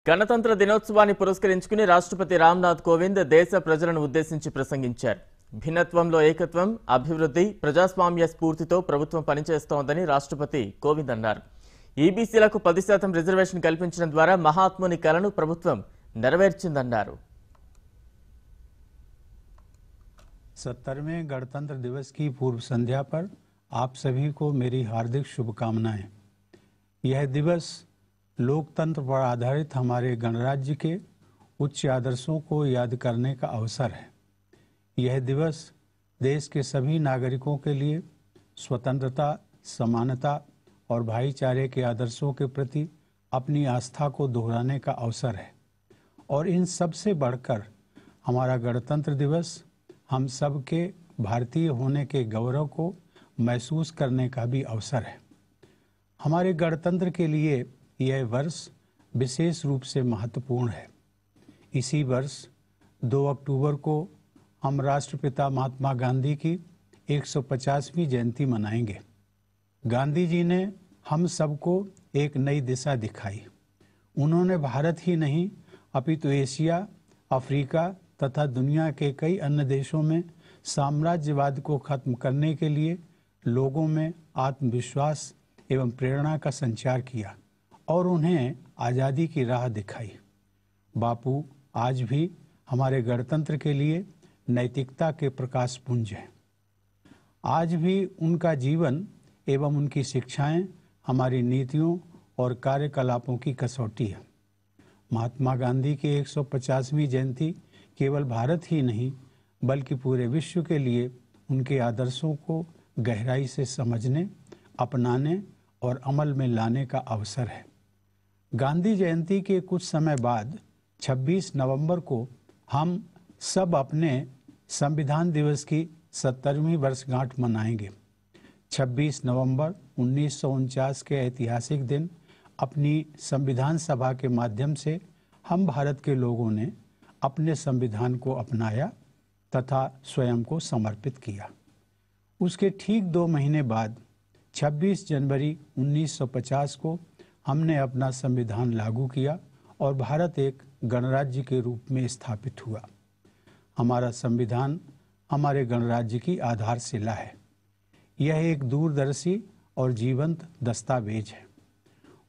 గణతంత్ర దినోత్సవాన్ని పురస్కరించుకుని రాష్ట్రపతి రామ్నాథ్ కోవింద్ దేశ ప్రజలను ఉద్దేశించి ప్రసంగించారు. భిన్నత్వంలో ఏకత్వం, అభివృద్ధి, ప్రజాస్వామ్య స్ఫూర్తితో ప్రభుత్వం పనిచేస్తోందని రాష్ట్రపతి కోవింద్ అన్నారు. ఈబీసీలకు 10% రిజర్వేషన్ కల్పించడం ద్వారా మహాత్ముని కలను ప్రభుత్వం నెరవేర్చిందన్నారు. 70वें गणतंत्र दिवस की पूर्व संध्या पर आप सभी को मेरी हार्दिक शुभकामनाएं। यह दिवस लोकतंत्र पर आधारित हमारे गणराज्य के उच्च आदर्शों को याद करने का अवसर है। यह दिवस देश के सभी नागरिकों के लिए स्वतंत्रता, समानता और भाईचारे के आदर्शों के प्रति अपनी आस्था को दोहराने का अवसर है और इन सब से बढ़कर हमारा गणतंत्र दिवस हम सब के भारतीय होने के गौरव को महसूस करने का भी अवसर है। हमारे गणतंत्र के लिए यह वर्ष विशेष रूप से महत्वपूर्ण है। इसी वर्ष 2 अक्टूबर को हम राष्ट्रपिता महात्मा गांधी की 150वीं जयंती मनाएंगे। गांधी जी ने हम सबको एक नई दिशा दिखाई। उन्होंने भारत ही नहीं अपितु एशिया, अफ्रीका तथा दुनिया के कई अन्य देशों में साम्राज्यवाद को खत्म करने के लिए लोगों में आत्मविश्वास एवं प्रेरणा का संचार किया और उन्हें आज़ादी की राह दिखाई। बापू आज भी हमारे गणतंत्र के लिए नैतिकता के प्रकाश पुंज हैं। आज भी उनका जीवन एवं उनकी शिक्षाएं हमारी नीतियों और कार्यकलापों की कसौटी है। महात्मा गांधी की 150वीं जयंती केवल भारत ही नहीं बल्कि पूरे विश्व के लिए उनके आदर्शों को गहराई से समझने, अपनाने और अमल में लाने का अवसर है। गांधी जयंती के कुछ समय बाद 26 नवंबर को हम सब अपने संविधान दिवस की 70वीं वर्षगांठ मनाएंगे। 26 नवंबर 1949 के ऐतिहासिक दिन अपनी संविधान सभा के माध्यम से हम भारत के लोगों ने अपने संविधान को अपनाया तथा स्वयं को समर्पित किया। उसके ठीक 2 महीने बाद 26 जनवरी 1950 को हमने अपना संविधान लागू किया और भारत एक गणराज्य के रूप में स्थापित हुआ। हमारा संविधान हमारे गणराज्य की आधारशिला है। यह एक दूरदर्शी और जीवंत दस्तावेज है।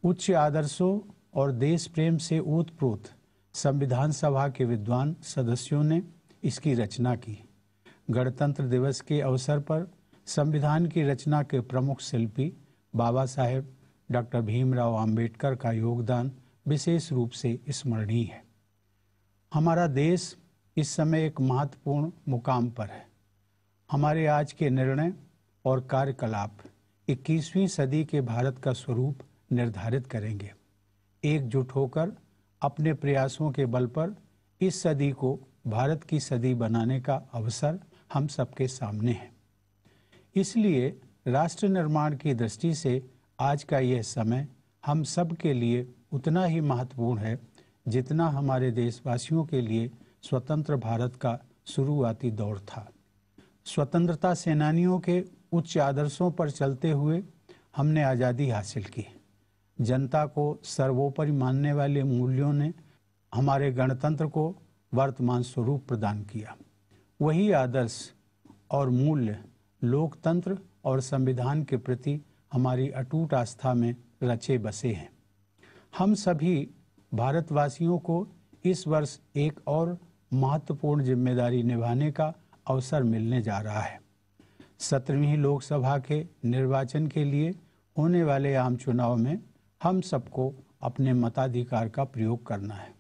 उच्च आदर्शों और देश प्रेम से ओतप्रोत संविधान सभा के विद्वान सदस्यों ने इसकी रचना की। गणतंत्र दिवस के अवसर पर संविधान की रचना के प्रमुख शिल्पी बाबा साहेब डॉक्टर भीमराव अंबेडकर का योगदान विशेष रूप से स्मरणीय है। हमारा देश इस समय एक महत्वपूर्ण मुकाम पर है। हमारे आज के निर्णय और कार्यकलाप 21वीं सदी के भारत का स्वरूप निर्धारित करेंगे। एकजुट होकर अपने प्रयासों के बल पर इस सदी को भारत की सदी बनाने का अवसर हम सबके सामने है। इसलिए राष्ट्र निर्माण की दृष्टि से आज का यह समय हम सब के लिए उतना ही महत्वपूर्ण है जितना हमारे देशवासियों के लिए स्वतंत्र भारत का शुरुआती दौर था। स्वतंत्रता सेनानियों के उच्च आदर्शों पर चलते हुए हमने आज़ादी हासिल की। जनता को सर्वोपरि मानने वाले मूल्यों ने हमारे गणतंत्र को वर्तमान स्वरूप प्रदान किया। वही आदर्श और मूल्य लोकतंत्र और संविधान के प्रति हमारी अटूट आस्था में रचे बसे हैं। हम सभी भारतवासियों को इस वर्ष एक और महत्वपूर्ण जिम्मेदारी निभाने का अवसर मिलने जा रहा है। 17वीं लोकसभा के निर्वाचन के लिए होने वाले आम चुनाव में हम सबको अपने मताधिकार का प्रयोग करना है।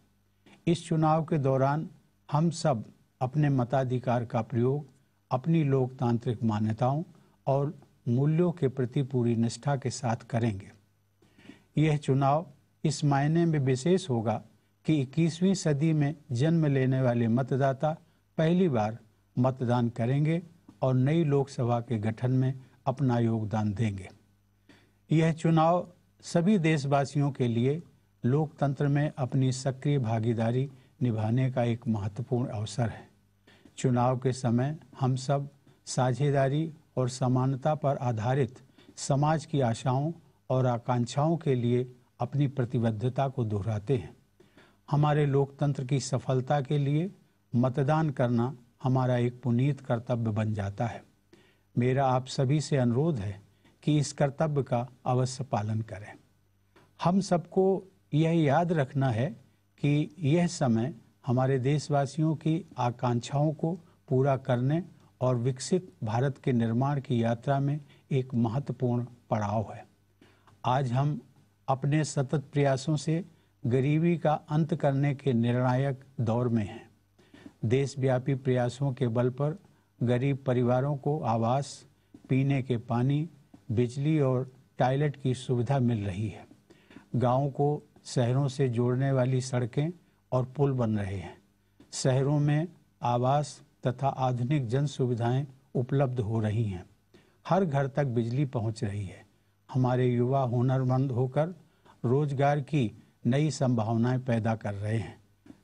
इस चुनाव के दौरान हम सब अपने मताधिकार का प्रयोग अपनी लोकतांत्रिक मान्यताओं और मूल्यों के प्रति पूरी निष्ठा के साथ करेंगे। यह चुनाव इस मायने में विशेष होगा कि 21वीं सदी में जन्म लेने वाले मतदाता पहली बार मतदान करेंगे और नई लोकसभा के गठन में अपना योगदान देंगे। यह चुनाव सभी देशवासियों के लिए लोकतंत्र में अपनी सक्रिय भागीदारी निभाने का एक महत्वपूर्ण अवसर है। चुनाव के समय हम सब साझेदारी और समानता पर आधारित समाज की आशाओं और आकांक्षाओं के लिए अपनी प्रतिबद्धता को दोहराते हैं। हमारे लोकतंत्र की सफलता के लिए मतदान करना हमारा एक पुनीत कर्तव्य बन जाता है। मेरा आप सभी से अनुरोध है कि इस कर्तव्य का अवश्य पालन करें। हम सबको यह याद रखना है कि यह समय हमारे देशवासियों की आकांक्षाओं को पूरा करने और विकसित भारत के निर्माण की यात्रा में एक महत्वपूर्ण पड़ाव है। आज हम अपने सतत प्रयासों से गरीबी का अंत करने के निर्णायक दौर में हैं। देशव्यापी प्रयासों के बल पर गरीब परिवारों को आवास, पीने के पानी, बिजली और टॉयलेट की सुविधा मिल रही है। गांवों को शहरों से जोड़ने वाली सड़कें और पुल बन रहे हैं। शहरों में आवास तथा आधुनिक जन सुविधाएं उपलब्ध हो रही हैं। हर घर तक बिजली पहुंच रही है। हमारे युवा हुनरमंद होकर रोजगार की नई संभावनाएं पैदा कर रहे हैं।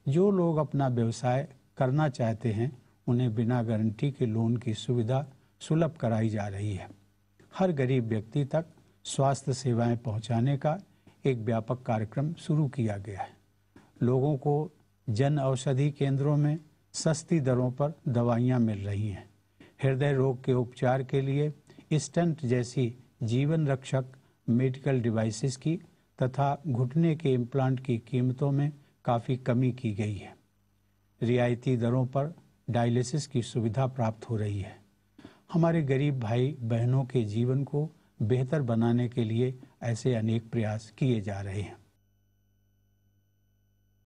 जो लोग अपना व्यवसाय करना चाहते हैं उन्हें बिना गारंटी के लोन की सुविधा सुलभ कराई जा रही है। हर गरीब व्यक्ति तक स्वास्थ्य सेवाएं पहुंचाने का एक व्यापक कार्यक्रम शुरू किया गया है। लोगों को जन औषधि केंद्रों में सस्ती दरों पर दवाइयां मिल रही हैं। हृदय रोग के उपचार के लिए स्टेंट जैसी जीवन रक्षक मेडिकल डिवाइसेस की तथा घुटने के इम्प्लांट की कीमतों में काफ़ी कमी की गई है। रियायती दरों पर डायलिसिस की सुविधा प्राप्त हो रही है। हमारे गरीब भाई बहनों के जीवन को बेहतर बनाने के लिए ऐसे अनेक प्रयास किए जा रहे हैं।